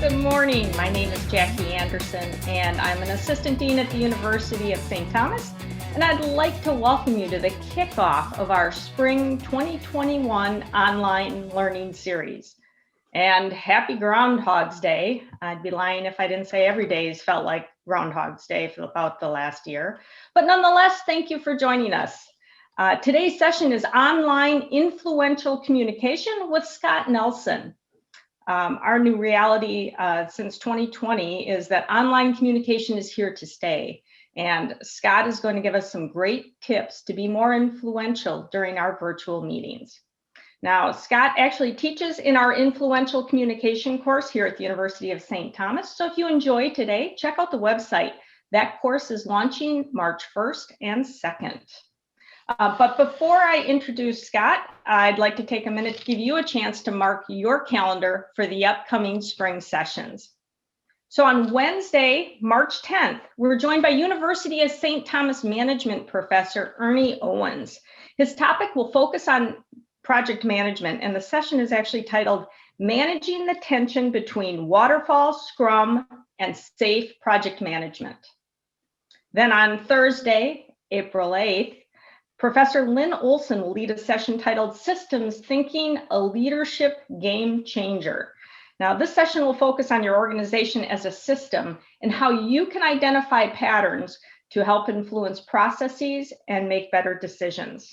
Good morning. My name is Jackie Anderson, and I'm an assistant dean at the University of St. Thomas. And I'd like to welcome you to the kickoff of our spring 2021 online learning series. And happy Groundhog's Day. I'd be lying if I didn't say every day's felt like Groundhog's Day for about the last year. But nonetheless, thank you for joining us. Today's session is online influential communication with Scott Nelson. Our new reality since 2020 is that online communication is here to stay. And Scott is going to give us some great tips to be more influential during our virtual meetings. Now, Scott actually teaches in our influential communication course here at the University of St. Thomas. So if you enjoy today, check out the website. That course is launching March 1st and 2nd. But before I introduce Scott, I'd like to take a minute to give you a chance to mark your calendar for the upcoming spring sessions. So on Wednesday, March 10th, we're joined by University of St. Thomas Management Professor Ernie Owens. His topic will focus on project management, and the session is actually titled Managing the Tension Between Waterfall, Scrum, and Safe Project Management. Then on Thursday, April 8th, Professor Lynn Olson will lead a session titled Systems Thinking, a Leadership Game Changer. Now, this session will focus on your organization as a system and how you can identify patterns to help influence processes and make better decisions.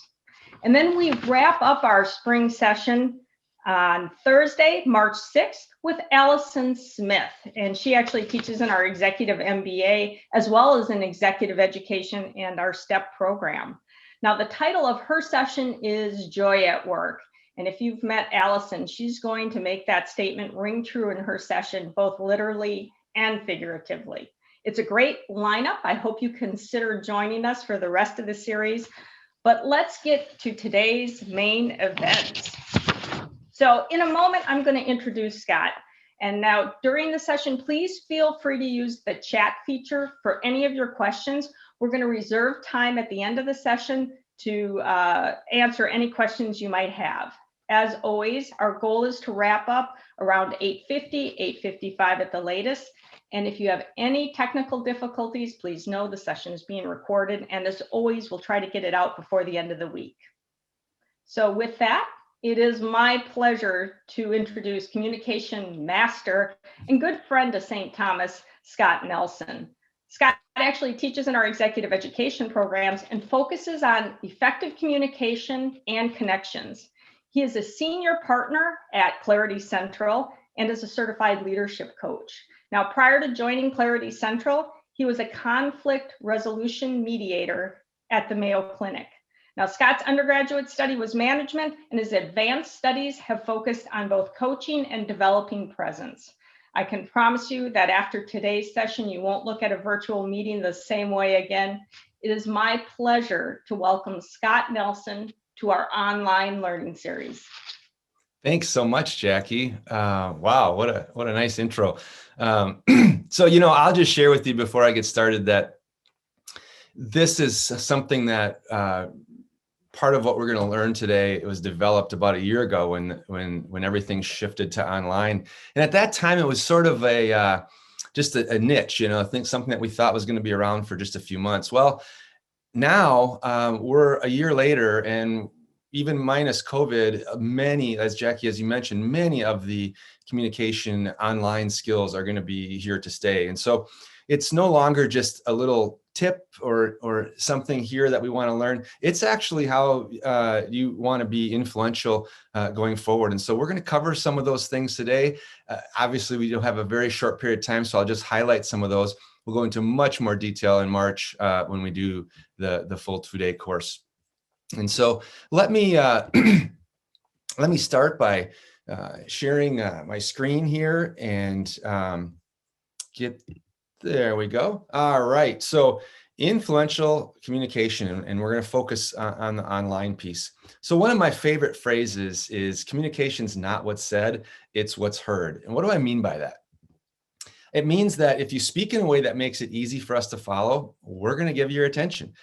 And then we wrap up our spring session on Thursday, March 6th, with Allison Smith. And she actually teaches in our executive MBA, as well as in executive education and our STEP program. Now, the title of her session is Joy at Work. And if you've met Allison, she's going to make that statement ring true in her session, both literally and figuratively. It's a great lineup. I hope you consider joining us for the rest of the series. But let's get to today's main event. So in a moment, I'm going to introduce Scott. And now during the session, please feel free to use the chat feature for any of your questions. We're going to reserve time at the end of the session to answer any questions you might have. As always, our goal is to wrap up around 8:50, 8:55 at the latest. And if you have any technical difficulties, please know the session is being recorded. And as always, we'll try to get it out before the end of the week. So with that, it is my pleasure to introduce communication master and good friend to St. Thomas, Scott Nelson. Scott actually teaches in our executive education programs and focuses on effective communication and connections. He is a senior partner at Clarity Central and is a certified leadership coach. Now, prior to joining Clarity Central, he was a conflict resolution mediator at the Mayo Clinic. Now, Scott's undergraduate study was management, and his advanced studies have focused on both coaching and developing presence. I can promise you that after today's session, you won't look at a virtual meeting the same way again. It is my pleasure to welcome Scott Nelson to our online learning series. Thanks so much, Jackie. Wow, what a nice intro. So, I'll just share with you before I get started that this is something that part of what we're going to learn today. It was developed about a year ago when everything shifted to online, and at that time it was sort of just a niche. I think something that we thought was going to be around for just a few months. Well, now we're a year later, and even minus COVID, many, as Jackie, as you mentioned, many of the communication online skills are going to be here to stay. And so it's no longer just a little tip or something here that we want to learn. It's actually how you want to be influential going forward. And so we're going to cover some of those things today. Obviously, we don't have a very short period of time, so I'll just highlight some of those. We'll go into much more detail in March when we do the full 2-day course. And so let me start by sharing my screen here and there we go. All right. So influential communication, and we're going to focus on the online piece. So one of my favorite phrases is communication's not what's said, it's what's heard. And what do I mean by that? It means that if you speak in a way that makes it easy for us to follow, we're going to give you your attention.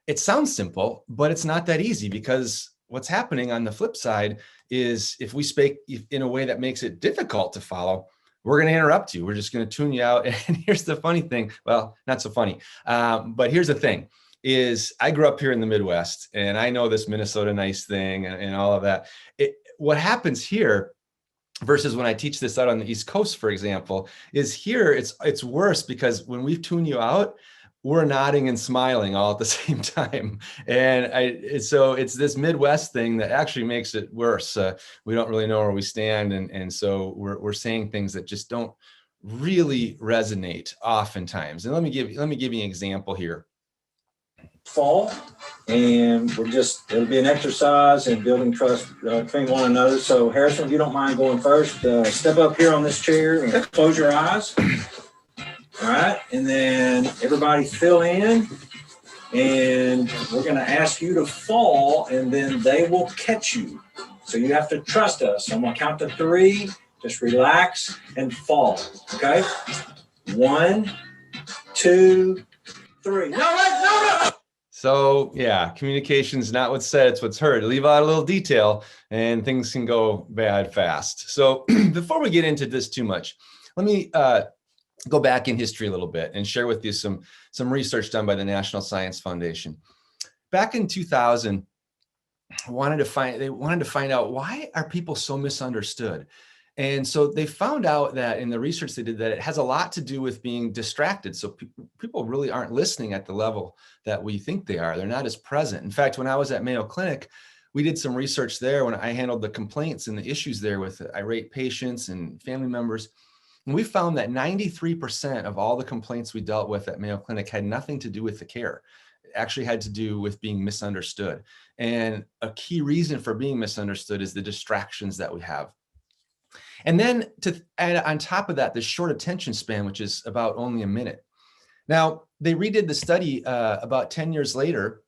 It sounds simple, but it's not that easy, because what's happening on the flip side is if we speak in a way that makes it difficult to follow, we're going to interrupt you. We're just going to tune you out. And here's the funny thing. Well, not so funny. But here's the thing is I grew up here in the Midwest, and I know this Minnesota nice thing and all of that. What happens here versus when I teach this out on the East Coast, for example, is here it's worse, because when we tune you out, we're nodding and smiling all at the same time. And so it's this Midwest thing that actually makes it worse. We don't really know where we stand. And so we're saying things that just don't really resonate oftentimes. And let me give you an example here. Fall, and it'll be an exercise in building trust between one another. So Harrison, if you don't mind going first, step up here on this chair and close your eyes. All right, and then everybody fill in, and we're going to ask you to fall, and then they will catch you. So you have to trust us. I'm going to count to 3. Just relax and fall. Okay? 1, 2, 3. No. So yeah, communication's not what's said, it's what's heard. Leave out a little detail and things can go bad fast. So before we get into this too much, let me go back in history a little bit and share with you some research done by the National Science Foundation. Back in 2000, they wanted to find out, why are people so misunderstood? And so they found out that in the research they did, that it has a lot to do with being distracted. So people really aren't listening at the level that we think they are. They're not as present. In fact, when I was at Mayo Clinic, we did some research there when I handled the complaints and the issues there with irate patients and family members. And we found that 93% of all the complaints we dealt with at Mayo Clinic had nothing to do with the care. It actually had to do with being misunderstood. And a key reason for being misunderstood is the distractions that we have. And then to add on top of that, the short attention span, which is about only a minute. Now, they redid the study about 10 years later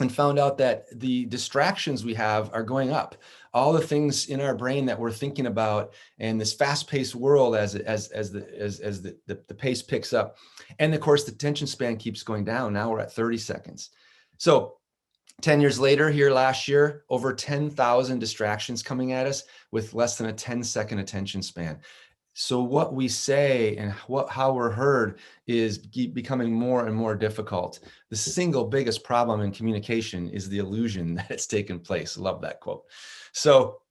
and found out that the distractions we have are going up. All the things in our brain that we're thinking about, and this fast-paced world as the pace picks up. And of course, the attention span keeps going down. Now we're at 30 seconds. So 10 years later, here last year, over 10,000 distractions coming at us with less than a 10-second attention span. So what we say and how we're heard is becoming more and more difficult. The single biggest problem in communication is the illusion that it's taken place. Love that quote. So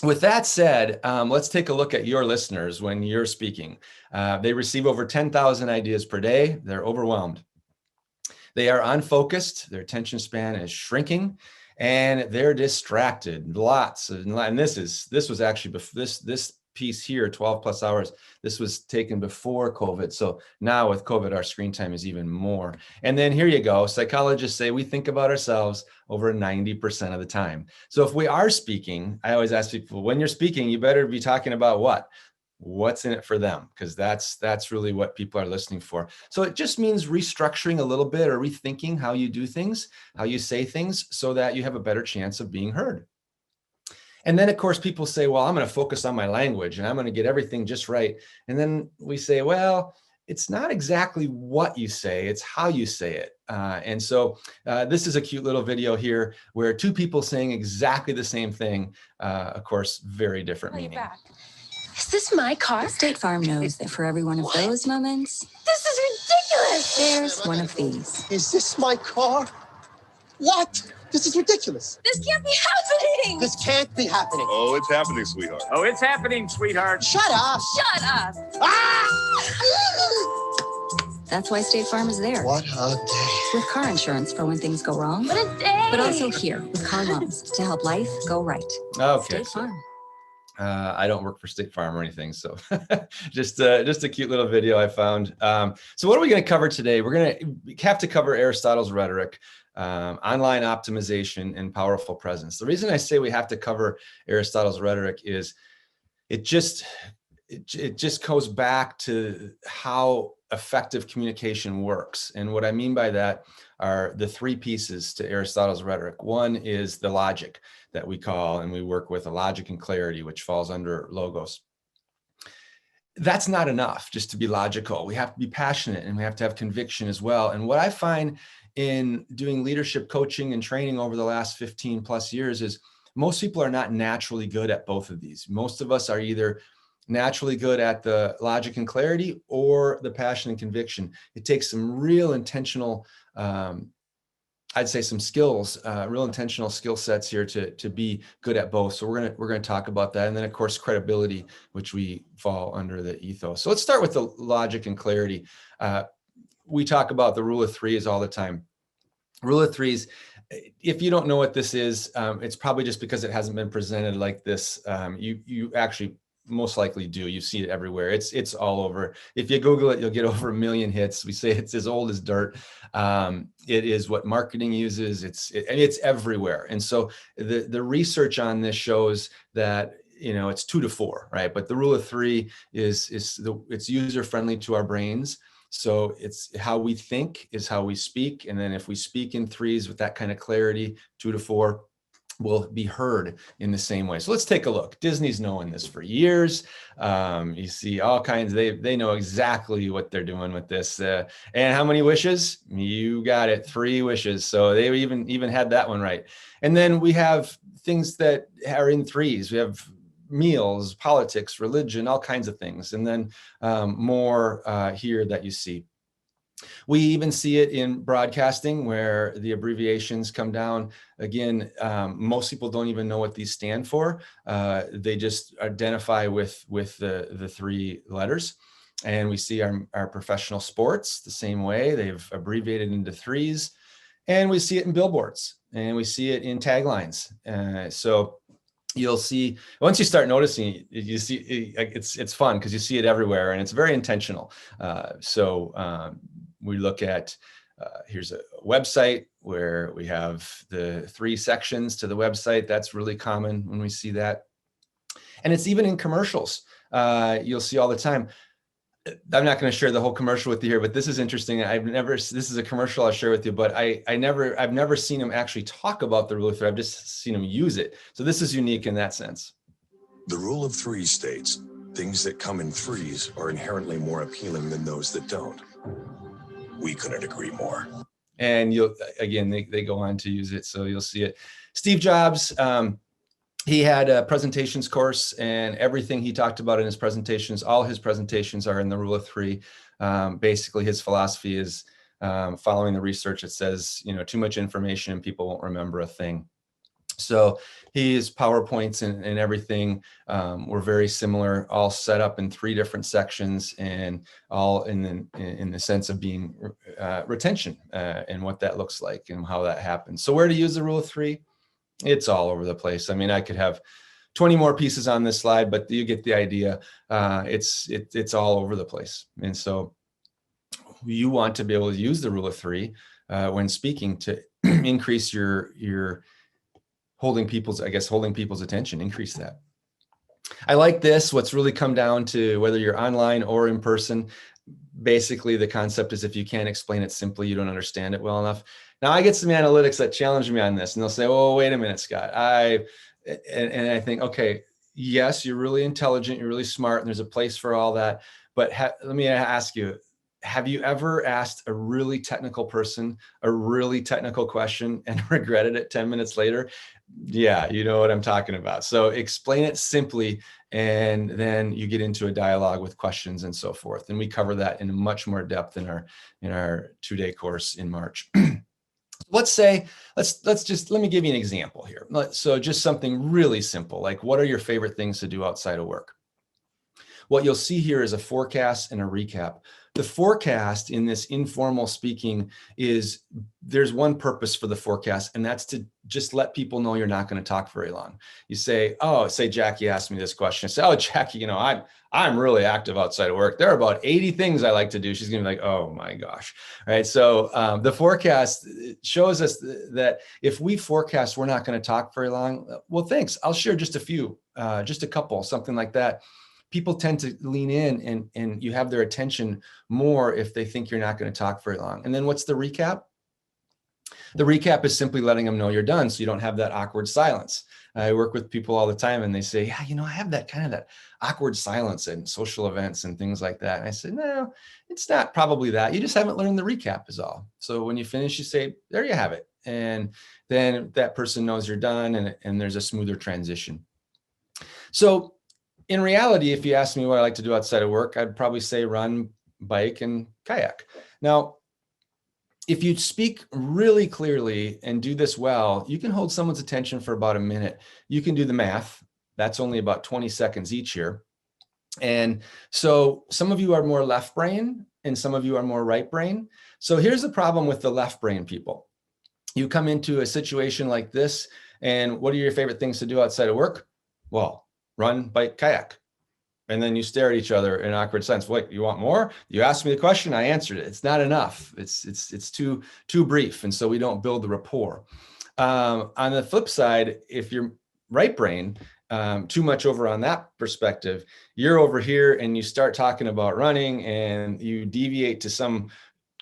with that said, let's take a look at your listeners when you're speaking. They receive over 10,000 ideas per day. They're overwhelmed. They are unfocused, their attention span is shrinking, and they're distracted. And this was actually this piece here, 12 plus hours. This was taken before COVID. So now with COVID, our screen time is even more. And then here you go. Psychologists say we think about ourselves over 90% of the time. So if we are speaking, I always ask people, when you're speaking, you better be talking about what? What's in it for them? Because that's really what people are listening for. So it just means restructuring a little bit or rethinking how you do things, how you say things, so that you have a better chance of being heard. And then of course people say, well, I'm going to focus on my language and I'm going to get everything just right. And then we say, well, it's not exactly what you say, it's how you say it. And so this is a cute little video here where two people saying exactly the same thing, of course, very different meaning. Is this my car? State Farm knows that for every one of those moments, This is ridiculous! there's one of these. Is this my car? What? This is ridiculous. This can't be happening! This can't be happening. Oh, it's happening, sweetheart. Oh, it's happening, sweetheart. Shut up. Shut up! That's why State Farm is there. What a day. With car insurance for when things go wrong, What a day! but also here with car loans to help life go right. Okay. State Farm. I don't work for State Farm or anything, so just a cute little video I found. So what are we going to cover today? We're going to have to cover Aristotle's rhetoric, online optimization, and powerful presence. The reason I say we have to cover Aristotle's rhetoric is it just goes back to how effective communication works. And what I mean by that are the three pieces to Aristotle's rhetoric. One is the logic that we call, and we work with, a logic and clarity, which falls under logos. That's not enough just to be logical. We have to be passionate and we have to have conviction as well. And what I find in doing leadership coaching and training over the last 15 plus years is most people are not naturally good at both of these. Most of us are either naturally good at the logic and clarity or the passion and conviction. It takes some real intentional, I'd say some skills, real intentional skill sets here to be good at both. So we're gonna talk about that, and then of course credibility, which we fall under the ethos. So let's start with the logic and clarity. We talk about the rule of threes all the time. Rule of threes. If you don't know what this is, it's probably just because it hasn't been presented like this. You actually most likely do. You see it everywhere. It's all over. If you Google it, you'll get over 1 million hits. We say it's as old as dirt. It is what marketing uses. It's everywhere. And so the research on this shows that it's 2 to 4, right? But the rule of three it's user friendly to our brains. So it's how we think is how we speak. And then if we speak in threes with that kind of clarity, 2 to 4, will be heard in the same way. So let's take a look. Disney's known this for years. You see all kinds, they know exactly what they're doing with this. And how many wishes? You got it, 3 wishes. So they even had that one right. And then we have things that are in threes. We have meals, politics, religion, all kinds of things. And then more here that you see. We even see it in broadcasting where the abbreviations come down. Again, most people don't even know what these stand for. They just identify with the 3 letters. And we see our professional sports the same way. They've abbreviated into threes. And we see it in billboards. And we see it in taglines. So you'll see, once you start noticing, you see it's fun because you see it everywhere and it's very intentional. We look at, here's a website where we have the 3 sections to the website. That's really common when we see that. And it's even in commercials. You'll see all the time. I'm not going to share the whole commercial with you here, but this is interesting. This is a commercial I'll share with you, but I've never seen them actually talk about the rule of three. I've just seen them use it. So this is unique in that sense. The rule of threes states, things that come in threes are inherently more appealing than those that don't. We couldn't agree more. And they go on to use it. So you'll see it. Steve Jobs, he had a presentations course, and everything he talked about in his presentations, all his presentations are in the rule of three. Basically, his philosophy is following the research. It says, too much information and people won't remember a thing. So his PowerPoints and everything were very similar, all set up in 3 different sections, and all in the sense of being retention and what that looks like and how that happens. So where to use the rule of three? It's all over the place. I mean, I could have 20 more pieces on this slide, but you get the idea. It's all over the place. And so you want to be able to use the rule of three when speaking to increase your holding people's attention, increase that. I like this. What's really come down to whether you're online or in person, basically the concept is if you can't explain it simply, you don't understand it well enough. Now I get some analytics that challenge me on this and they'll say, oh, wait a minute, Scott. And I think, okay, yes, you're really intelligent, you're really smart, and there's a place for all that. But let me ask you, have you ever asked a really technical person a really technical question and regretted it 10 minutes later? Yeah, you know what I'm talking about. So explain it simply, and then you get into a dialogue with questions and so forth. And we cover that in much more depth in our 2-day course in March. Let me give you an example here. So just something really simple, like what are your favorite things to do outside of work? What you'll see here is a forecast and a recap. The forecast in this informal speaking is there's one purpose for the forecast, and that's to just let people know you're not going to talk very long. You say, say Jackie asked me this question. I say, oh, Jackie, I'm really active outside of work. There are about 80 things I like to do. She's going to be like, oh my gosh. All right. So the forecast shows us that if we forecast, we're not going to talk very long. Well, thanks. I'll share just a few, just a couple, something like that. People tend to lean in and you have their attention more if they think you're not going to talk very long. And then what's the recap? The recap is simply letting them know you're done so you don't have that awkward silence. I work with people all the time and they say, yeah, I have that kind of that awkward silence in social events and things like that. And I said, no, it's not probably that. You just haven't learned the recap is all. So when you finish, you say, there you have it. And then that person knows you're done and there's a smoother transition. So in reality, if you ask me what I like to do outside of work, I'd probably say run, bike, and kayak. Now, if you speak really clearly and do this well, you can hold someone's attention for about a minute. You can do the math. That's only about 20 seconds each here. And so some of you are more left brain and some of you are more right brain. So here's the problem with the left brain people. You come into a situation like this, and what are your favorite things to do outside of work? Well, run, bike, kayak. And then you stare at each other in awkward sense. Wait, you want more? You asked me the question, I answered it. It's not enough. It's too brief. And so we don't build the rapport. On the flip side, if you're right brain, too much over on that perspective, you're over here and you start talking about running and you deviate to some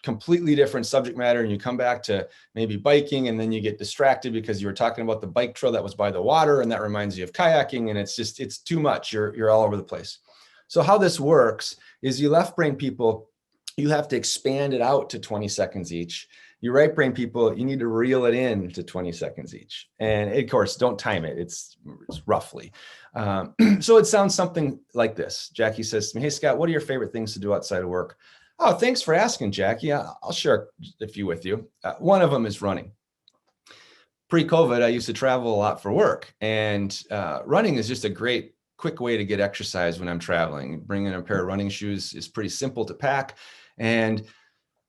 completely different subject matter and you come back to maybe biking, and then you get distracted because you were talking about the bike trail that was by the water and that reminds you of kayaking, and it's too much. You're all over the place. So how this works is you left brain people, you have to expand it out to 20 seconds each. You right brain people, you need to reel it in to 20 seconds each. And of course, don't time it. It's roughly. So it sounds something like this. Jackie says to me, hey, Scott, what are your favorite things to do outside of work? Oh, thanks for asking, Jackie. I'll share a few with you. One of them is running. Pre-COVID, I used to travel a lot for work, and running is just a great, quick way to get exercise when I'm traveling. Bringing a pair of running shoes is pretty simple to pack, and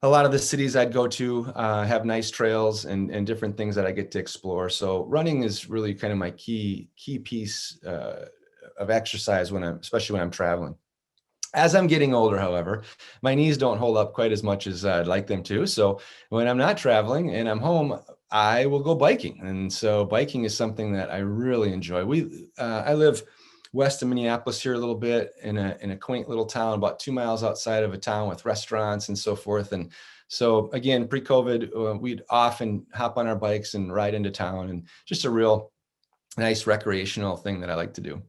a lot of the cities I'd go to have nice trails and different things that I get to explore. So running is really kind of my key piece of exercise especially when I'm traveling. As I'm getting older, however, my knees don't hold up quite as much as I'd like them to. So when I'm not traveling and I'm home, I will go biking. And so biking is something that I really enjoy. I live west of Minneapolis here a little bit in a quaint little town about 2 miles outside of a town with restaurants and so forth. And so again, pre-COVID, we'd often hop on our bikes and ride into town, and just a real nice recreational thing that I like to do.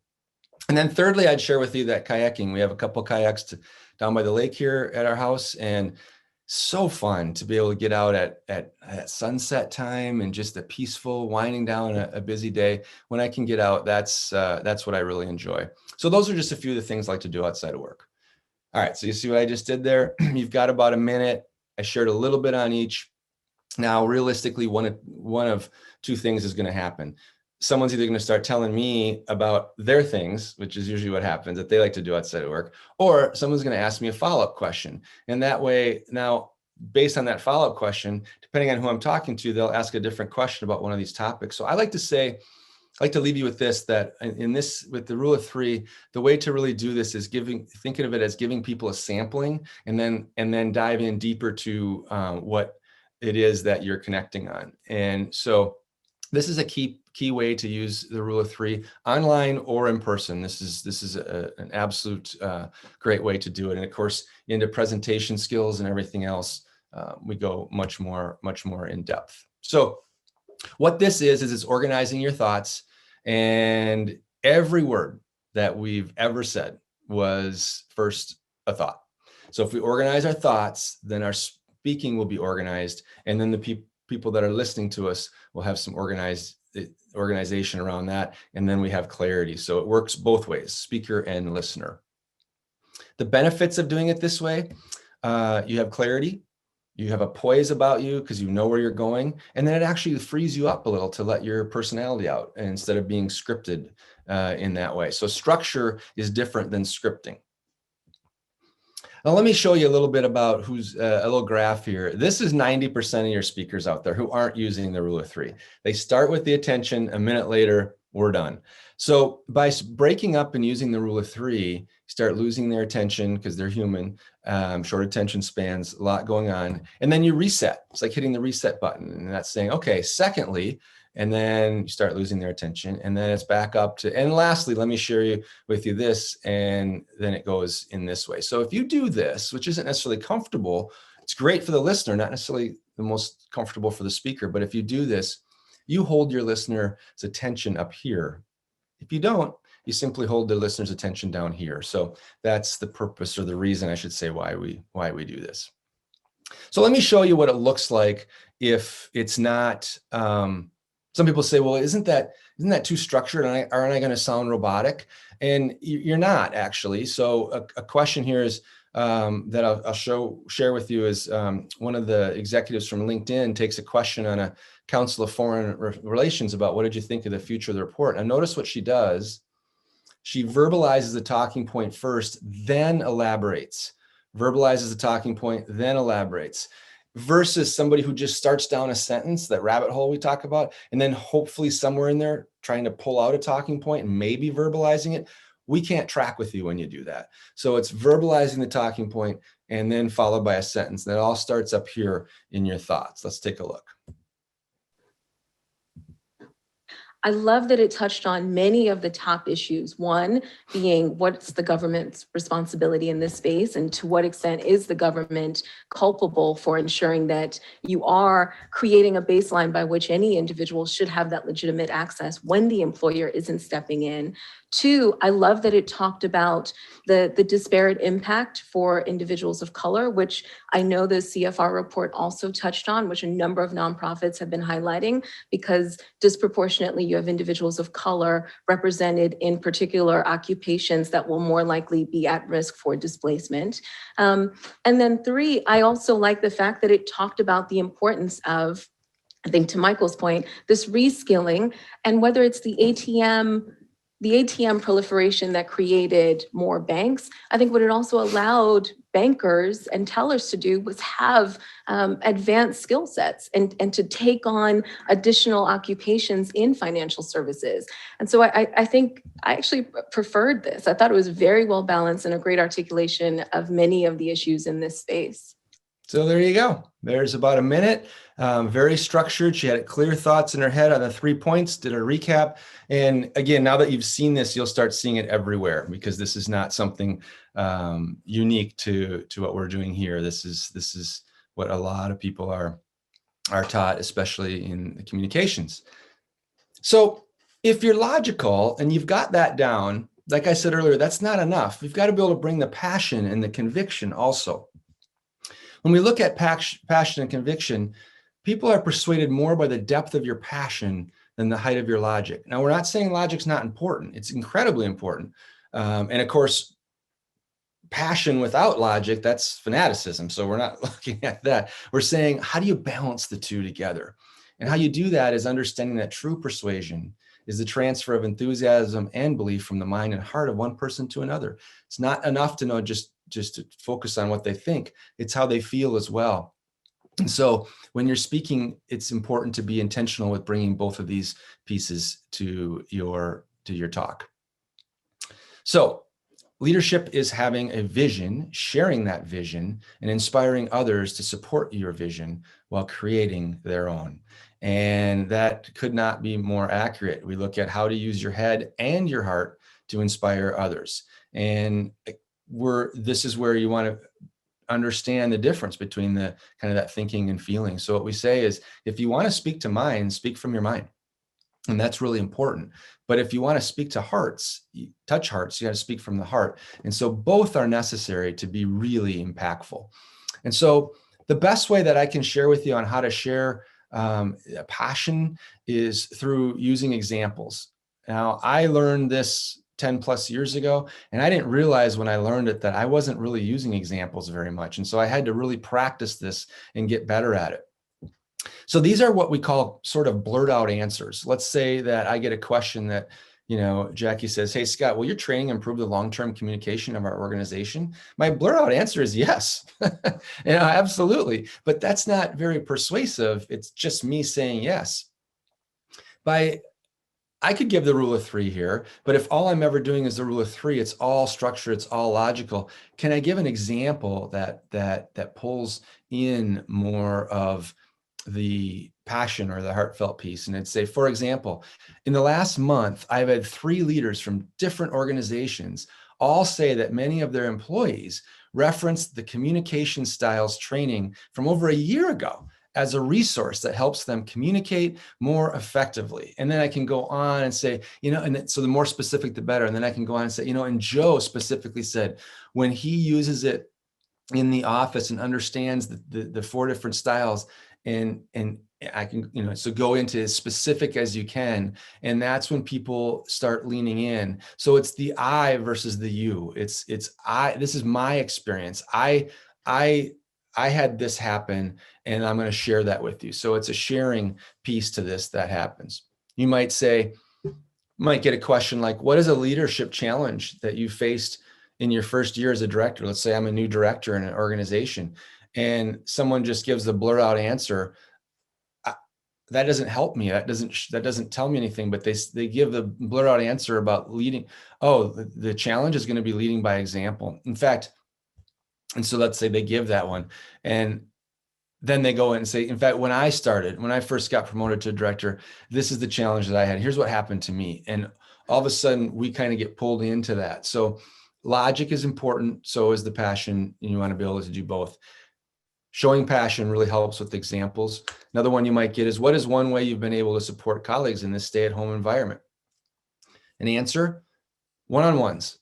And then thirdly, I'd share with you that kayaking. We have a couple kayaks down by the lake here at our house, and so fun to be able to get out at sunset time and just a peaceful winding down a busy day. When I can get out, that's what I really enjoy. So those are just a few of the things I like to do outside of work. All right, so you see what I just did there? You've got about a minute. I shared a little bit on each. Now, realistically, one of two things is going to happen. Someone's either going to start telling me about their things, which is usually what happens, that they like to do outside of work, or someone's going to ask me a follow-up question. And that way, now, based on that follow-up question, depending on who I'm talking to, they'll ask a different question about one of these topics. So I like to leave you with this, that with the rule of three, the way to really do this is thinking of it as giving people a sampling, and then dive in deeper to what it is that you're connecting on. And so this is a key way to use the rule of three, online or in person. This is an absolute great way to do it. And of course, into presentation skills and everything else, we go much more in depth. So what this is it's organizing your thoughts, and every word that we've ever said was first a thought. So if we organize our thoughts, then our speaking will be organized, and then the people that are listening to us will have some organization around that, and then we have clarity. So it works both ways, speaker and listener. The benefits of doing it this way, you have clarity, you have a poise about you because you know where you're going, and then it actually frees you up a little to let your personality out instead of being scripted in that way. So structure is different than scripting. Now, let me show you a little bit about a little graph here. This is 90% of your speakers out there who aren't using the rule of three. They start with the attention, a minute later, we're done. So by breaking up and using the rule of three, start losing their attention because they're human, short attention spans, a lot going on. And then you reset. It's like hitting the reset button, and that's saying, okay, secondly, and then you start losing their attention, and then it's back up to, and lastly, let me share with you this, and then it goes in this way. So if you do this, which isn't necessarily comfortable, it's great for the listener, not necessarily the most comfortable for the speaker, but if you do this, you hold your listener's attention up here. If you don't, you simply hold the listener's attention down here. So that's the purpose, or the reason I should say, why we do this. So let me show you what it looks like if it's not, some people say, well, isn't that isn't that too structured? Aren't I going to sound robotic? And you're not actually. So a question here is that I'll share with you is one of the executives from LinkedIn takes a question on a Council of Foreign Relations about what did you think of the future of the report? And notice what she does. She verbalizes the talking point first, then elaborates. Verbalizes the talking point, then elaborates. Versus somebody who just starts down a sentence, that rabbit hole we talk about, and then hopefully somewhere in there trying to pull out a talking point and maybe verbalizing it. We can't track with you when you do that. So it's verbalizing the talking point and then followed by a sentence. That all starts up here in your thoughts. Let's take a look. I love that it touched on many of the top issues. One being, what's the government's responsibility in this space, and to what extent is the government culpable for ensuring that you are creating a baseline by which any individual should have that legitimate access when the employer isn't stepping in. Two, I love that it talked about the disparate impact for individuals of color, which I know the CFR report also touched on, which a number of nonprofits have been highlighting, because disproportionately you have individuals of color represented in particular occupations that will more likely be at risk for displacement. And then three, I also like the fact that it talked about the importance of, I think to Michael's point, this reskilling, and whether it's the ATM proliferation that created more banks. I think what it also allowed bankers and tellers to do was have advanced skill sets and to take on additional occupations in financial services. And so I think I actually preferred this. I thought it was very well balanced and a great articulation of many of the issues in this space. So there you go. There's about a minute, very structured. She had clear thoughts in her head on the 3 points, did a recap. And again, now that you've seen this, you'll start seeing it everywhere, because this is not something unique to what we're doing here. This is what a lot of people are taught, especially in the communications. So if you're logical and you've got that down, like I said earlier, that's not enough. You've got to be able to bring the passion and the conviction also. When we look at passion and conviction, people are persuaded more by the depth of your passion than the height of your logic. Now, we're not saying logic's not important. It's incredibly important. And of course, passion without logic, that's fanaticism. So we're not looking at that. We're saying, how do you balance the two together? And how you do that is understanding that true persuasion is the transfer of enthusiasm and belief from the mind and heart of one person to another. It's not enough to know just to focus on what they think. It's how they feel as well. And so when you're speaking, it's important to be intentional with bringing both of these pieces to your talk. So leadership is having a vision, sharing that vision, and inspiring others to support your vision while creating their own. And that could not be more accurate. We look at how to use your head and your heart to inspire others. And this is where you want to understand the difference between the kind of that thinking and feeling. So what we say is, if you want to speak to minds, speak from your mind. And that's really important. But if you want to speak to hearts, touch hearts, you got to speak from the heart. And so both are necessary to be really impactful. And so the best way that I can share with you on how to share passion is through using examples. Now, I learned this 10 plus years ago, and I didn't realize when I learned it that I wasn't really using examples very much. And so I had to really practice this and get better at it. So these are what we call sort of blurt out answers. Let's say that I get a question that, Jackie says, "Hey, Scott, will your training improve the long-term communication of our organization?" My blurt out answer is yes, absolutely. But that's not very persuasive. It's just me saying yes. I could give the rule of 3 here, but if all I'm ever doing is the rule of 3, it's all structure, it's all logical. Can I give an example that pulls in more of the passion or the heartfelt piece? And I'd say, for example, in the last month, I've had 3 leaders from different organizations all say that many of their employees referenced the communication styles training from over a year ago as a resource that helps them communicate more effectively. And then I can go on and say, and so the more specific, the better. And then I can go on and say, and Joe specifically said, when he uses it in the office and understands the 4 different styles, and I can, so go into as specific as you can. And that's when people start leaning in. So it's the I versus the you. It's this is my experience. I had this happen, and I'm going to share that with you. So it's a sharing piece to this that happens. You might get a question like, what is a leadership challenge that you faced in your first year as a director? Let's say I'm a new director in an organization, and someone just gives the blur out answer. That doesn't help me. That doesn't tell me anything, but they give the blur out answer about leading. Oh, the challenge is going to be leading by example. In fact, and so let's say they give that one, and then they go in and say, in fact, when I first got promoted to director, this is the challenge that I had. Here's what happened to me. And all of a sudden we kind of get pulled into that. So logic is important. So is the passion. And you want to be able to do both. Showing passion really helps with examples. Another one you might get is, what is one way you've been able to support colleagues in this stay-at-home environment? An answer, one-on-ones.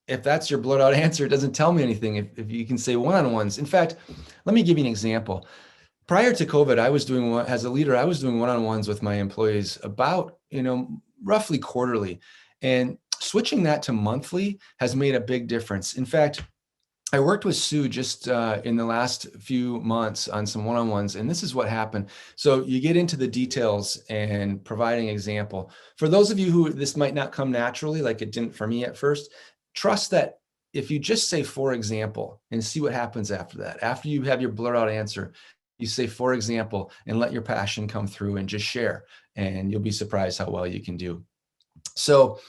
If that's your blurred out answer, it doesn't tell me anything. If you can say one-on-ones. In fact, let me give you an example. Prior to COVID, as a leader, I was doing one-on-ones with my employees about, roughly quarterly. And switching that to monthly has made a big difference. In fact, I worked with Sue just in the last few months on some one-on-ones, and this is what happened. So you get into the details and providing example. For those of you who this might not come naturally, like it didn't for me at first, trust that if you just say, for example, and see what happens after that. After you have your blur out answer, you say, for example, and let your passion come through and just share, and you'll be surprised how well you can do. So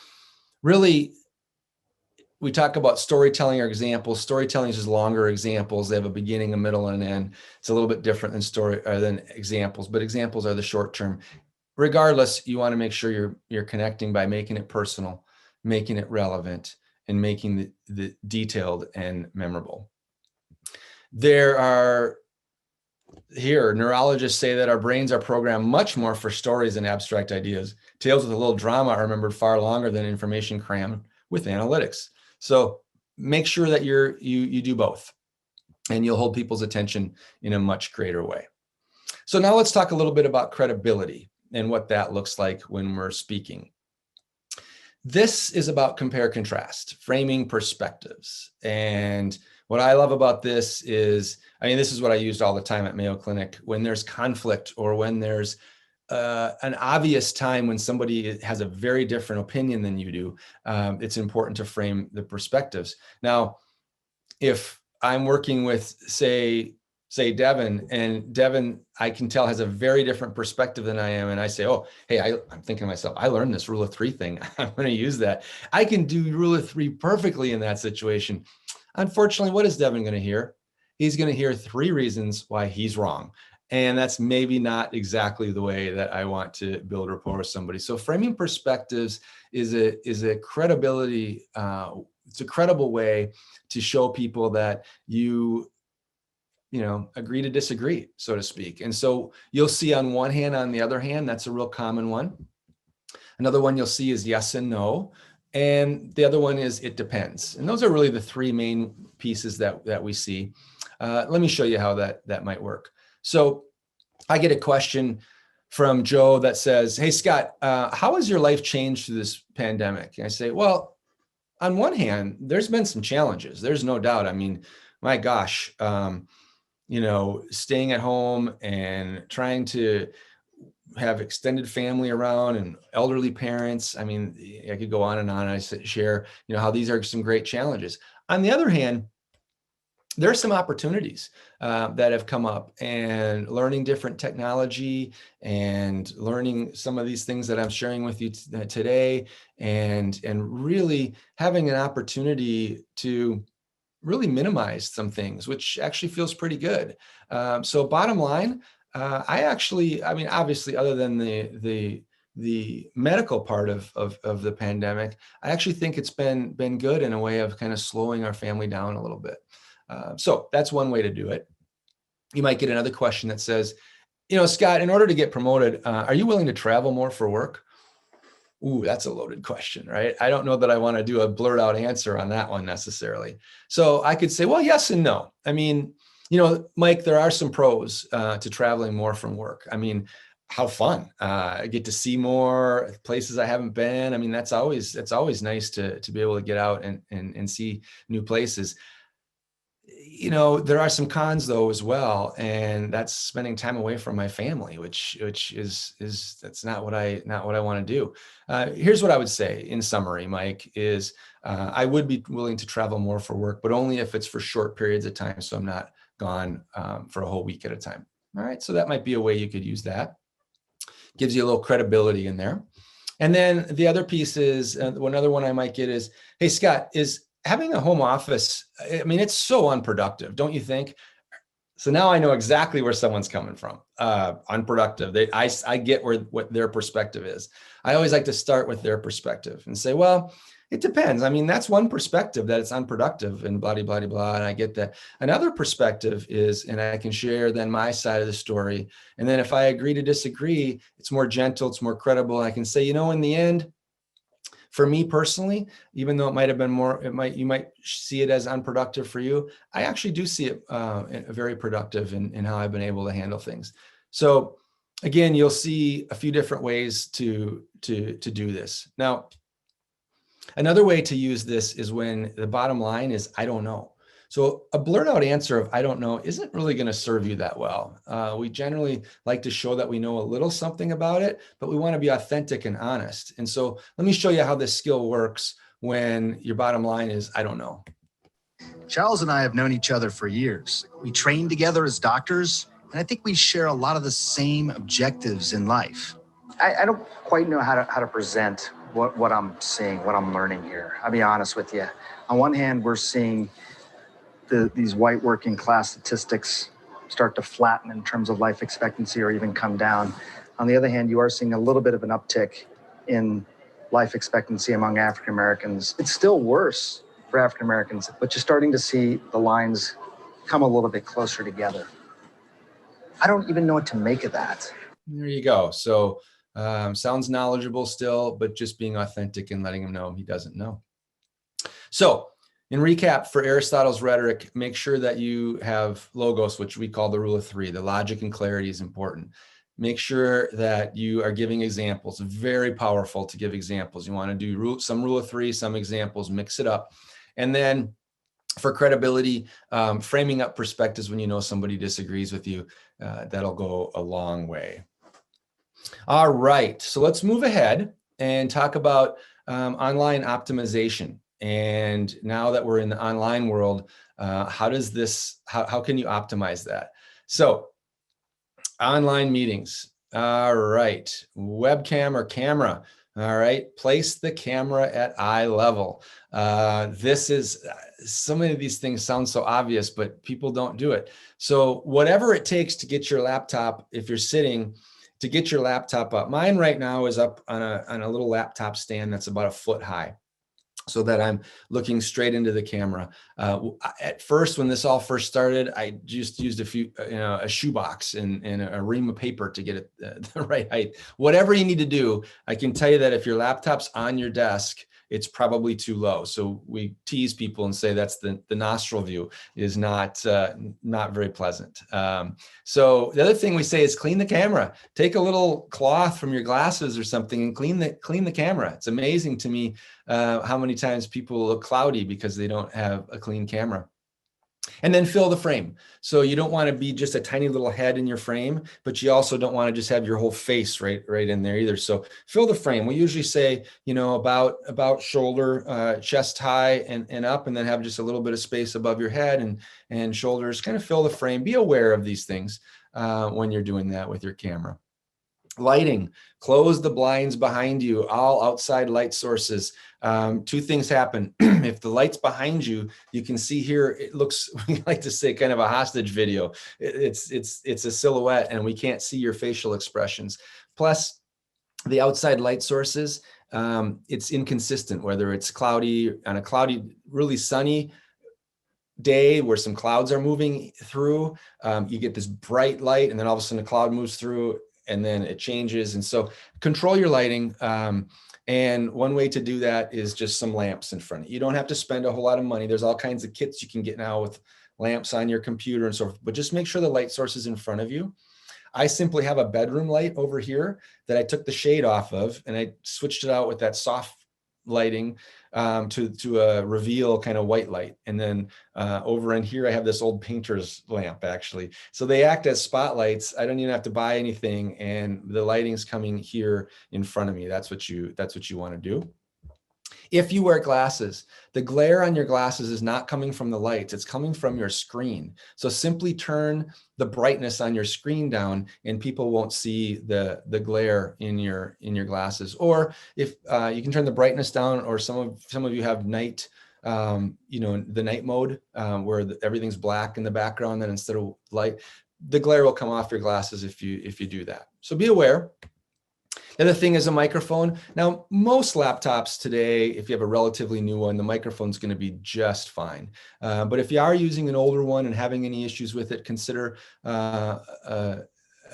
really, we talk about storytelling or examples. Storytelling is just longer examples. They have a beginning, a middle, and an end. It's a little bit different than examples, but examples are the short term. Regardless, you want to make sure you're connecting by making it personal, making it relevant, and making the detailed and memorable. Neurologists say that our brains are programmed much more for stories than abstract ideas. Tales with a little drama are remembered far longer than information crammed with analytics. So make sure that you do both, and you'll hold people's attention in a much greater way. So now let's talk a little bit about credibility and what that looks like when we're speaking. This is about compare contrast, framing perspectives. And what I love about this is, this is what I used all the time at Mayo Clinic. When there's conflict, or when there's an obvious time when somebody has a very different opinion than you do, it's important to frame the perspectives. Now, if I'm working with, say Devin, and Devin, I can tell, has a very different perspective than I am, and I say, oh, hey, I'm thinking to myself, I learned this rule of three thing. I'm going to use that. I can do rule of three perfectly in that situation. Unfortunately, what is Devin going to hear? He's going to hear 3 reasons why he's wrong. And that's maybe not exactly the way that I want to build rapport with somebody. So framing perspectives is a credibility. It's a credible way to show people that you agree to disagree, so to speak. And so you'll see on one hand, on the other hand, that's a real common one. Another one you'll see is yes and no. And the other one is it depends. And those are really the 3 main pieces that we see. Let me show you how that might work. So I get a question from Joe that says, hey, Scott, how has your life changed through this pandemic? And I say, well, on one hand, there's been some challenges. There's no doubt. My gosh, staying at home and trying to have extended family around and elderly parents. I could go on and on. I share, how these are some great challenges. On the other hand, there are some opportunities that have come up, and learning different technology and learning some of these things that I'm sharing with you today, and really having an opportunity to really minimize some things, which actually feels pretty good. So bottom line, obviously, other than the medical part of the pandemic, I actually think it's been good in a way of kind of slowing our family down a little bit. So that's one way to do it. You might get another question that says, Scott, in order to get promoted, are you willing to travel more for work? Ooh, that's a loaded question, right? I don't know that I want to do a blurred out answer on that one necessarily. So I could say, well, yes and no. Mike, there are some pros to traveling more from work. I mean, how fun. I get to see more places I haven't been. I mean, that's always nice to be able to get out and see new places. There are some cons though as well, and that's spending time away from my family, which is that's not what I want to do. Here's what I would say in summary, Mike, is I would be willing to travel more for work, but only if it's for short periods of time, so I'm not gone for a whole week at a time. All right, so that might be a way you could use that. Gives you a little credibility in there. And then the other piece is another one I might get is, hey, Scott, is having a home office, I mean, it's so unproductive, don't you think? So now I know exactly where someone's coming from. Unproductive. I get what their perspective is. I always like to start with their perspective and say, well, it depends. I mean, that's one perspective, that it's unproductive and blah, blah, blah, blah. And I get that. Another perspective is, and I can share then my side of the story. And then if I agree to disagree, it's more gentle, it's more credible. I can say, in the end, for me personally, even though it might have been you might see it as unproductive for you, I actually do see it very productive in how I've been able to handle things. So again, you'll see a few different ways to do this. Now, another way to use this is when the bottom line is, I don't know. So a blurt out answer of I don't know isn't really going to serve you that well. We generally like to show that we know a little something about it, but we want to be authentic and honest. And so let me show you how this skill works when your bottom line is I don't know. Charles and I have known each other for years. We trained together as doctors, and I think we share a lot of the same objectives in life. I don't quite know how to present what I'm seeing, what I'm learning here. I'll be honest with you. On one hand, we're seeing these white working class statistics start to flatten in terms of life expectancy or even come down. On the other hand, you are seeing a little bit of an uptick in life expectancy among African Americans. It's still worse for African Americans, but you're starting to see the lines come a little bit closer together. I don't even know what to make of that. There you go. So sounds knowledgeable still, but just being authentic and letting him know he doesn't know. So in recap, for Aristotle's rhetoric, make sure that you have logos, which we call the rule of three. The logic and clarity is important. Make sure that you are giving examples. Very powerful to give examples. You want to do some rule of three, some examples, mix it up. And then for credibility, framing up perspectives when you know somebody disagrees with you, that'll go a long way. All right, so let's move ahead and talk about online optimization. And now that we're in the online world, how can you optimize that? So online meetings. All right, webcam or camera. All right, place the camera at eye level. Some of these things sound so obvious, but people don't do it. So whatever it takes to get your laptop, if you're sitting, to get your laptop up. Mine right now is up on a little laptop stand that's about a foot high, so that I'm looking straight into the camera. At first, when this all first started, I just used a shoebox and a ream of paper to get it the right height. Whatever you need to do, I can tell you that if your laptop's on your desk, it's probably too low. So we tease people and say that's the nostril view is not very pleasant. So the other thing we say is clean the camera. Take a little cloth from your glasses or something and clean the camera. It's amazing to me how many times people look cloudy because they don't have a clean camera. And then fill the frame. So you don't want to be just a tiny little head in your frame, but you also don't want to just have your whole face right in there either. So fill the frame. We usually say, about shoulder, chest high and up, and then have just a little bit of space above your head and shoulders. Kind of fill the frame. Be aware of these things when you're doing that with your camera. Lighting, close the blinds behind you, all outside light sources. Two things happen. If the light's behind you, you can see here, it looks, we like to say kind of a hostage video. It's a silhouette and we can't see your facial expressions. Plus the outside light sources, it's inconsistent, whether it's cloudy, on a cloudy, really sunny day where some clouds are moving through, you get this bright light and then all of a sudden a cloud moves through and then it changes. And so control your lighting. And one way to do that is just some lamps in front of you. You don't have to spend a whole lot of money. There's all kinds of kits you can get now with lamps on your computer and so forth, but just make sure the light source is in front of you. I simply have a bedroom light over here that I took the shade off of, and I switched it out with that soft lighting to a reveal kind of white light. And then over in here, I have this old painter's lamp actually. So they act as spotlights. I don't even have to buy anything, and the lighting's coming here in front of me. That's what you want to do. If you wear glasses, the glare on your glasses is not coming from the lights, it's coming from your screen. So simply turn the brightness on your screen down and people won't see the glare in your glasses. Or if you can turn the brightness down, or some of you have night, the night mode where everything's black in the background, then instead of light, the glare will come off your glasses if you do that. So be aware. The other thing is a microphone. Now, most laptops today, if you have a relatively new one, the microphone's going to be just fine. But if you are using an older one and having any issues with it, consider a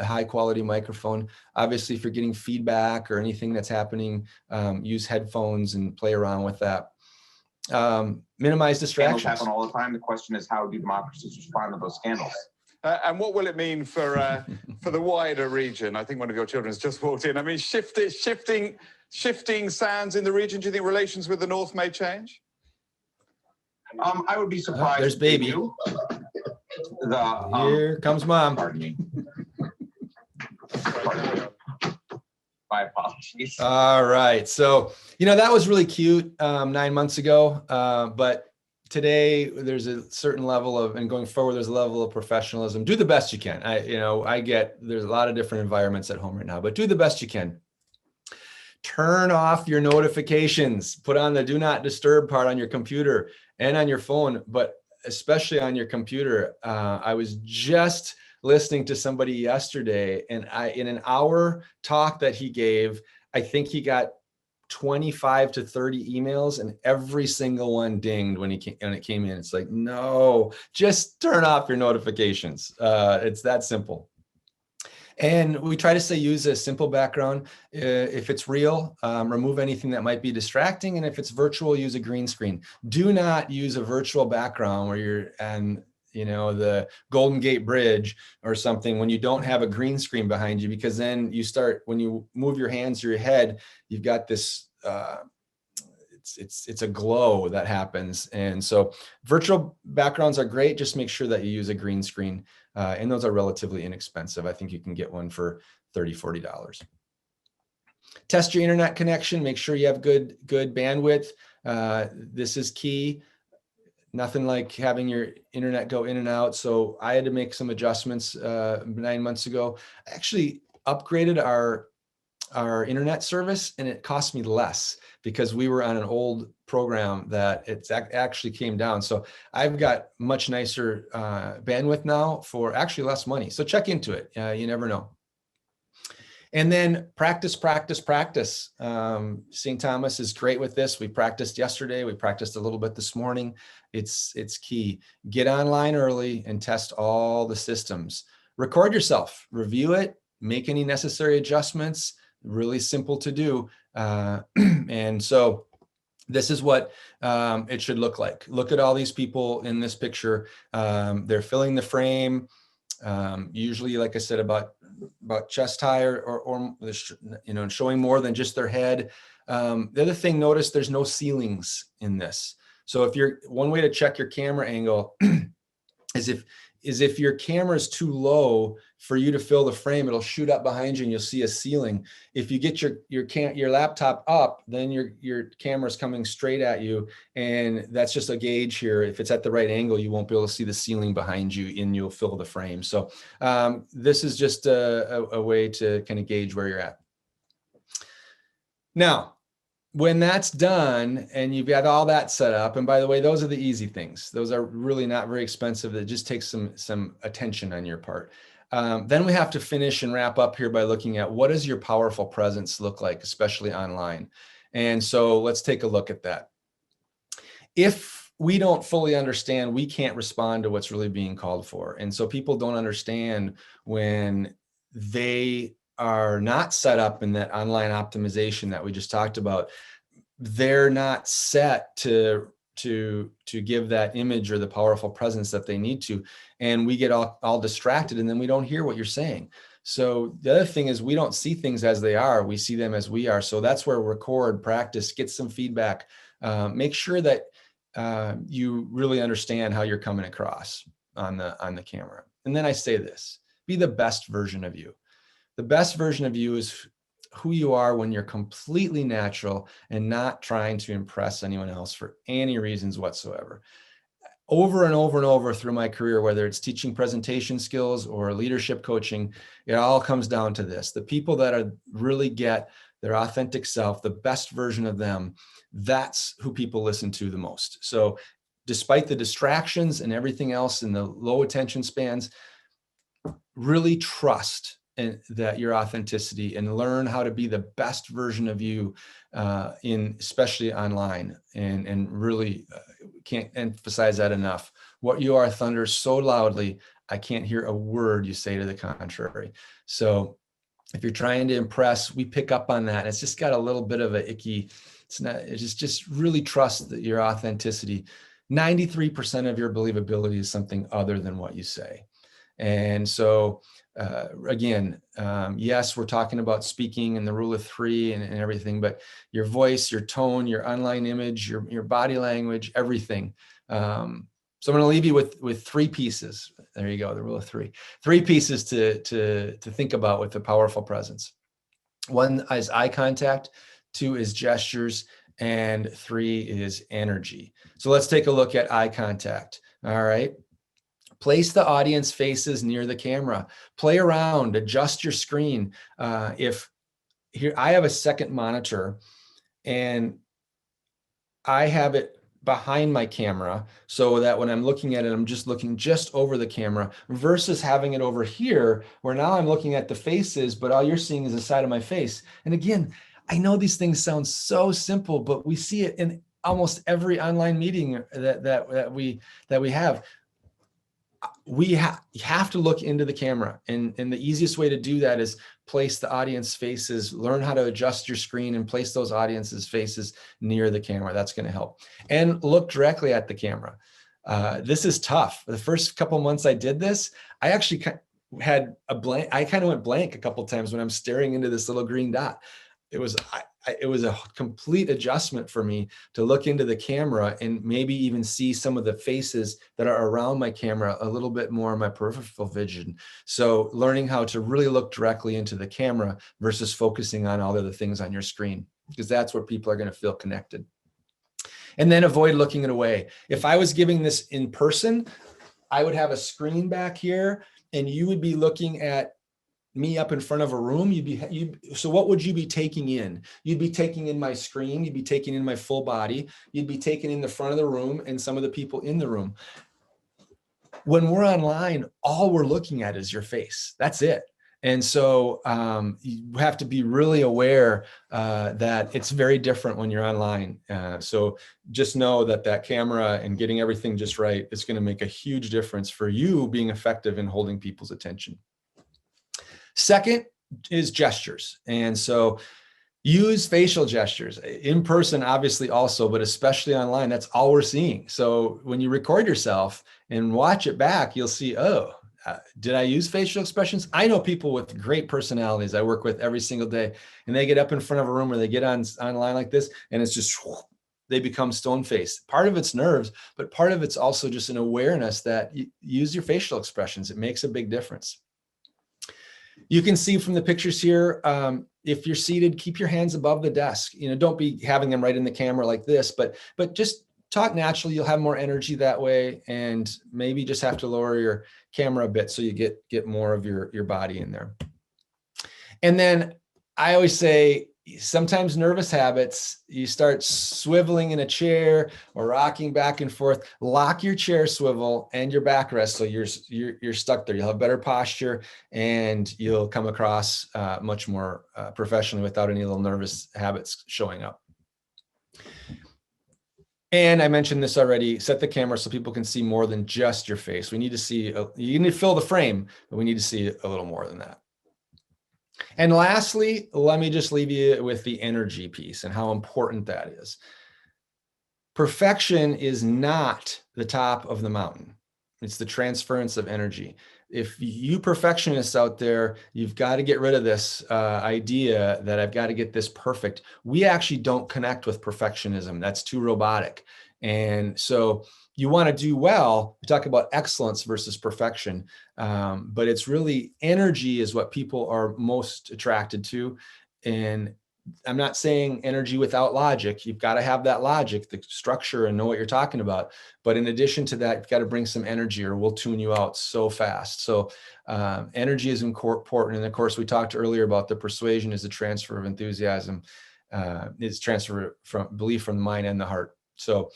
high quality microphone. Obviously, if you're getting feedback or anything that's happening, use headphones and play around with that. Minimize distractions. Scandals happen all the time. The question is, how do democracies respond to those scandals? And what will it mean for the wider region? I think one of your children has just walked in. I mean, shifting sands in the region. Do you think relations with the North may change? I would be surprised. There's baby. Here comes mom. Pardon me. My apologies. All right. So, that was really cute 9 months ago, but today there's a certain level of, and going forward, there's a level of professionalism. Do the best you can. I get there's a lot of different environments at home right now, but do the best you can. Turn off your notifications. Put on the do not disturb part on your computer and on your phone, but especially on your computer. I was just listening to somebody yesterday, and in an hour talk that he gave, I think he got 25 to 30 emails, and every single one dinged when it came in. It's like, no, just turn off your notifications. It's that simple. And we try to say use a simple background. If it's real, remove anything that might be distracting. And if it's virtual, use a green screen. Do not use a virtual background where you're on the Golden Gate Bridge or something when you don't have a green screen behind you, because then when you move your hands or your head, you've got this, it's a glow that happens. And so virtual backgrounds are great. Just make sure that you use a green screen. And those are relatively inexpensive. I think you can get one for $30, $40. Test your internet connection. Make sure you have good bandwidth. This is key. Nothing like having your internet go in and out. So I had to make some adjustments 9 months ago. I actually upgraded our internet service, and it cost me less because we were on an old program that it actually came down. So I've got much nicer bandwidth now for actually less money. So check into it. You never know. And then practice. St. Thomas is great with this. We practiced yesterday. We practiced a little bit this morning. It's key. Get online early and test all the systems. Record yourself, review it, make any necessary adjustments. Really simple to do. And so this is what it should look like. Look at all these people in this picture. They're filling the frame. Usually, like I said, about chest high or showing more than just their head. The other thing, notice there's no ceilings in this. So one way to check your camera angle is if your camera is too low for you to fill the frame, it'll shoot up behind you and you'll see a ceiling. If you get your laptop up, then your camera's coming straight at you, and that's just a gauge here. If it's at the right angle, you won't be able to see the ceiling behind you and you'll fill the frame. So this is just a way to kind of gauge where you're at. Now, when that's done and you've got all that set up, and by the way, those are the easy things. Those are really not very expensive. That just takes some attention on your part. Then we have to finish and wrap up here by looking at what does your powerful presence look like, especially online. And so let's take a look at that. If we don't fully understand, we can't respond to what's really being called for. And so people don't understand when they are not set up in that online optimization that we just talked about. They're not set to to give that image or the powerful presence that they need to, and we get all distracted, and then we don't hear what you're saying. So the other thing is we don't see things as they are, we see them as we are. So that's where record, practice, get some feedback, make sure that you really understand how you're coming across on the camera. And then I say this, be the best version of you. The best version of you is who you are when you're completely natural and not trying to impress anyone else for any reasons whatsoever. Over and over and over through my career, whether it's teaching presentation skills or leadership coaching, it all comes down to this. The people that really get their authentic self, the best version of them, that's who people listen to the most. So despite the distractions and everything else and the low attention spans, really trust that your authenticity and learn how to be the best version of you especially online, and really can't emphasize that enough. What you are thunders so loudly, I can't hear a word you say to the contrary. So if you're trying to impress, we pick up on that. It's just got a little bit of an icky, it's just really trust that your authenticity. 93% of your believability is something other than what you say. And so again, yes, we're talking about speaking and the rule of three and everything, but your voice, your tone, your online image, your body language, everything. So I'm going to leave you with 3 pieces. There you go, the rule of three. 3 pieces to think about with a powerful presence. 1 is eye contact, 2 is gestures, and 3 is energy. So let's take a look at eye contact. All right. Place the audience faces near the camera. Play around, adjust your screen. If here, I have a second monitor and I have it behind my camera so that when I'm looking at it, I'm just looking just over the camera versus having it over here where now I'm looking at the faces, but all you're seeing is the side of my face. And again, I know these things sound so simple, but we see it in almost every online meeting that we have. We have to look into the camera, and the easiest way to do that is place the audience faces, learn how to adjust your screen and place those audiences faces near the camera. That's going to help. And look directly at the camera. This is tough. The first couple months I did this, I actually had a blank. I kind of went blank a couple times when I'm staring into this little green dot. It was a complete adjustment for me to look into the camera and maybe even see some of the faces that are around my camera a little bit more in my peripheral vision. So learning how to really look directly into the camera versus focusing on all the other things on your screen, because that's where people are going to feel connected. And then avoid looking it away. If I was giving this in person, I would have a screen back here and you would be looking at me up in front of a room. So what would you be taking in? You'd be taking in my screen, you'd be taking in my full body, you'd be taking in the front of the room and some of the people in the room. When we're online, all we're looking at is your face. That's it. And so you have to be really aware that it's very different when you're online. So just know that camera and getting everything just right is going to make a huge difference for you being effective in holding people's attention. Second is gestures. And so use facial gestures in person, obviously also, but especially online, that's all we're seeing. So when you record yourself and watch it back, you'll see, oh, did I use facial expressions? I know people with great personalities I work with every single day, and they get up in front of a room or they get online like this, and it's just, they become stone-faced. Part of it's nerves, but part of it's also just an awareness that you use your facial expressions. It makes a big difference. You can see from the pictures here, if you're seated, keep your hands above the desk. Don't be having them right in the camera like this, but just talk naturally. You'll have more energy that way, and maybe just have to lower your camera a bit so you get more of your body in there. And then I always say, sometimes nervous habits, you start swiveling in a chair or rocking back and forth. Lock your chair swivel and your backrest so you're stuck there. You'll have better posture and you'll come across much more professionally without any little nervous habits showing up. And I mentioned this already, set the camera so people can see more than just your face. We need to see, you need to fill the frame, but we need to see a little more than that. And lastly, let me just leave you with the energy piece and how important that is. Perfection is not the top of the mountain. It's the transference of energy. If you perfectionists out there, you've got to get rid of this idea that I've got to get this perfect. We actually don't connect with perfectionism. That's too robotic. And so you want to do well. We talk about excellence versus perfection, but it's really energy is what people are most attracted to. And I'm not saying energy without logic. You've got to have that logic, the structure, and know what you're talking about. But in addition to that, you've got to bring some energy or we'll tune you out so fast. So energy is important. And of course, we talked earlier about the persuasion is the transfer of enthusiasm, is transfer from belief from the mind and the heart. So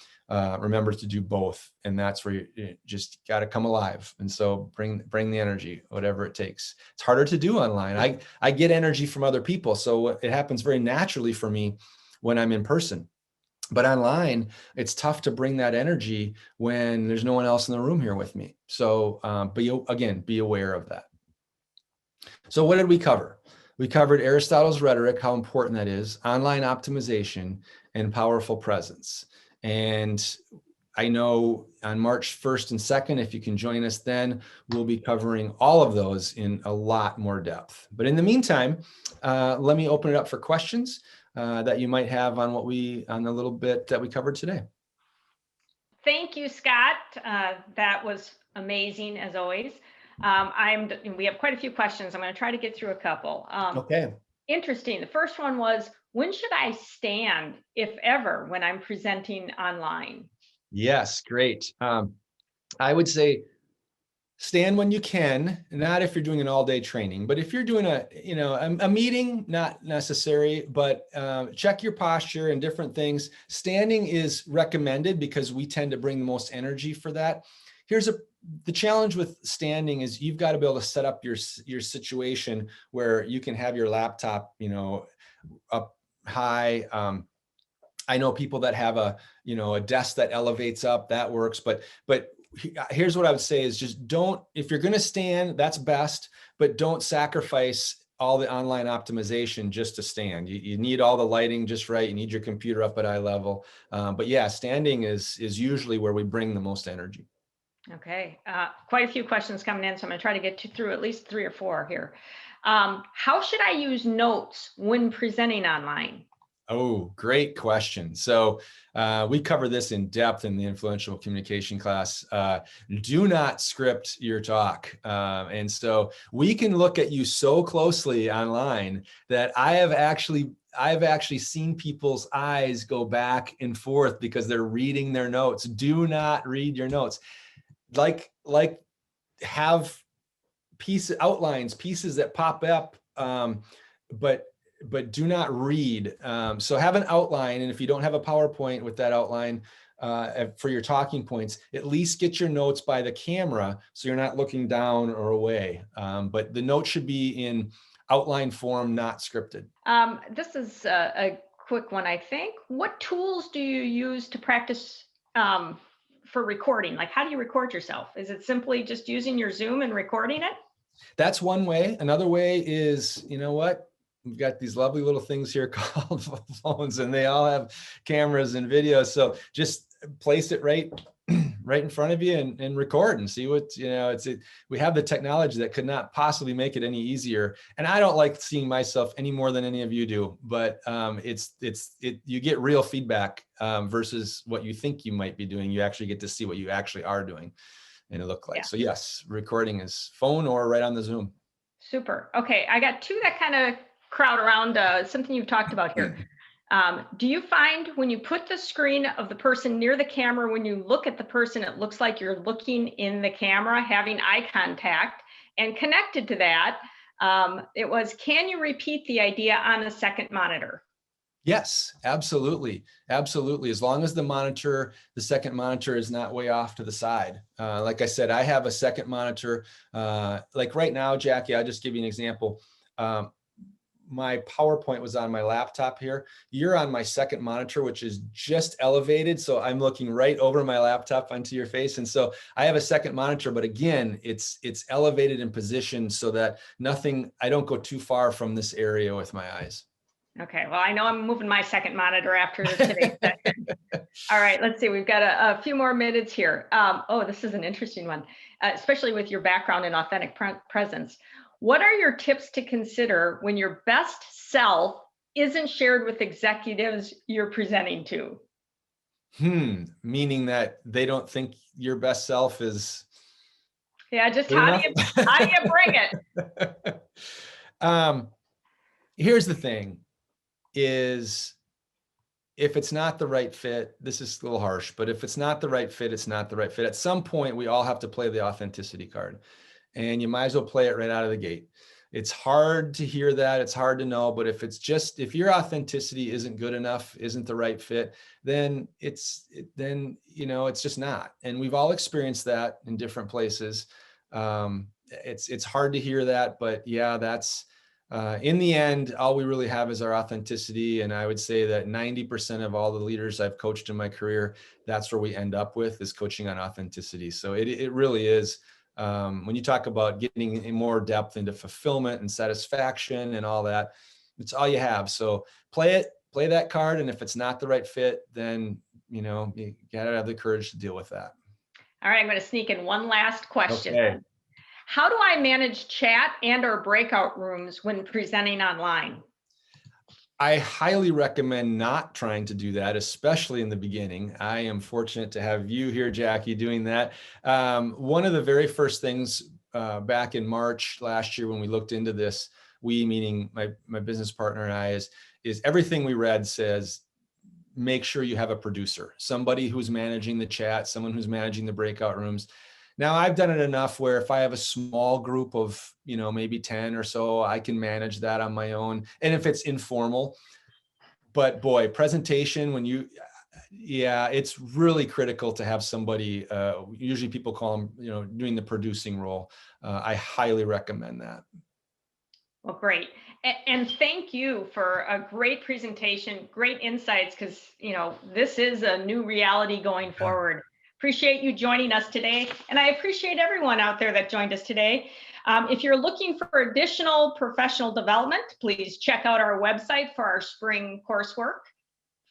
remember to do both. And that's where you just got to come alive. And so bring the energy, whatever it takes. It's harder to do online. I get energy from other people. So it happens very naturally for me when I'm in person. But online, it's tough to bring that energy when there's no one else in the room here with me. So, but you, again, be aware of that. So what did we cover? We covered Aristotle's rhetoric, how important that is, online optimization, and powerful presence. And I know on March 1st and 2nd, if you can join us then, we'll be covering all of those in a lot more depth. But in the meantime, let me open it up for questions that you might have on on the little bit that we covered today. Thank you, Scott. That was amazing as always. We have quite a few questions. I'm going to try to get through a couple. Okay. Interesting. The first one was, when should I stand, if ever, when I'm presenting online? Yes, great. I would say stand when you can, not if you're doing an all-day training, but if you're doing a meeting, not necessary, but check your posture and different things. Standing is recommended because we tend to bring the most energy for that. The challenge with standing is you've got to be able to set up your situation where you can have your laptop, up high. I know people that have a desk that elevates up, that works. But here's what I would say is just if you're going to stand, that's best, but don't sacrifice all the online optimization just to stand. You need all the lighting just right. You need your computer up at eye level. But yeah, standing is usually where we bring the most energy. Okay, quite a few questions coming in, so I'm going to try to get through at least 3 or 4 here. How should I use notes when presenting online? Oh, great question. So we cover this in depth in the influential communication class. Do not script your talk. And so we can look at you so closely online that I've actually seen people's eyes go back and forth because they're reading their notes. Do not read your notes. Like have outlines, pieces that pop up, but do not read. So have an outline, and if you don't have a PowerPoint with that outline for your talking points, at least get your notes by the camera so you're not looking down or away. But the note should be in outline form, not scripted. This is a quick one, I think. What tools do you use to practice for recording? Like, how do you record yourself? Is it simply just using your Zoom and recording it? That's one way. Another way is, we've got these lovely little things here called phones, and they all have cameras and videos. So just place it right in front of you and record and see what, we have the technology that could not possibly make it any easier. And I don't like seeing myself any more than any of you do, but you get real feedback versus what you think you might be doing. You actually get to see what you actually are doing and it look like. Yeah. So yes, recording is phone or right on the Zoom. Super. Okay. I got 2 that kind of crowd around something you've talked about here. Do you find when you put the screen of the person near the camera, when you look at the person, it looks like you're looking in the camera, having eye contact? And connected to that, it was, can you repeat the idea on the second monitor? Yes, absolutely. Absolutely. As long as the second monitor is not way off to the side. Like I said, I have a second monitor. Like right now, Jackie, I'll just give you an example. My PowerPoint was on my laptop here. You're on my second monitor, which is just elevated. So I'm looking right over my laptop onto your face. And so I have a second monitor, but again, it's elevated in position so that I don't go too far from this area with my eyes. Okay, well, I know I'm moving my second monitor after today's session. All right, let's see. We've got a few more minutes here. Oh, this is an interesting one, especially with your background in authentic presence. What are your tips to consider when your best self isn't shared with executives you're presenting to? Meaning that they don't think your best self is. Yeah, just how do you bring it? Here's the thing is, if it's not the right fit, this is a little harsh, but if it's not the right fit, it's not the right fit. At some point, we all have to play the authenticity card, and you might as well play it right out of the gate. It's hard to hear that. It's hard to know, but if your authenticity isn't good enough, isn't the right fit, then it's just not. And we've all experienced that in different places. It's hard to hear that, but yeah, that's, in the end, all we really have is our authenticity. And I would say that 90% of all the leaders I've coached in my career, that's where we end up with, is coaching on authenticity. So it really is. When you talk about getting in more depth into fulfillment and satisfaction and all that, it's all you have. So play that card. And if it's not the right fit, then, you gotta have the courage to deal with that. All right, I'm going to sneak in one last question. Okay. How do I manage chat and/or breakout rooms when presenting online? I highly recommend not trying to do that, especially in the beginning. I am fortunate to have you here, Jackie, doing that. One of the very first things back in March last year when we looked into this, we meaning my business partner and I, is everything we read says, make sure you have a producer, somebody who's managing the chat, someone who's managing the breakout rooms. Now, I've done it enough where if I have a small group of, maybe 10 or so, I can manage that on my own. And if it's informal, but boy, presentation, it's really critical to have somebody, usually people call them, doing the producing role. I highly recommend that. Well, great. And thank you for a great presentation, great insights, because, this is a new reality going forward. Appreciate you joining us today. And I appreciate everyone out there that joined us today. If you're looking for additional professional development, please check out our website for our spring coursework.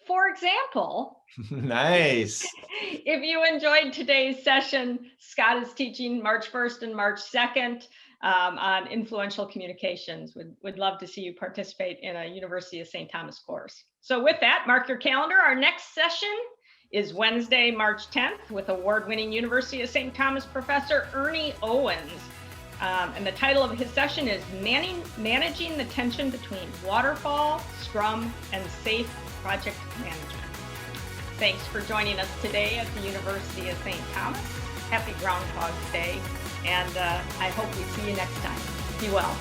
For example, nice. If you enjoyed today's session, Scott is teaching March 1st and March 2nd on influential communications. Would love to see you participate in a University of St. Thomas course. So with that, mark your calendar. Our next session is Wednesday, March 10th with award-winning University of St. Thomas professor Ernie Owens. And the title of his session is Managing the Tension Between Waterfall, Scrum, and Safe Project Management. Thanks for joining us today at the University of St. Thomas. Happy Groundhog Day, and I hope we see you next time. Be well.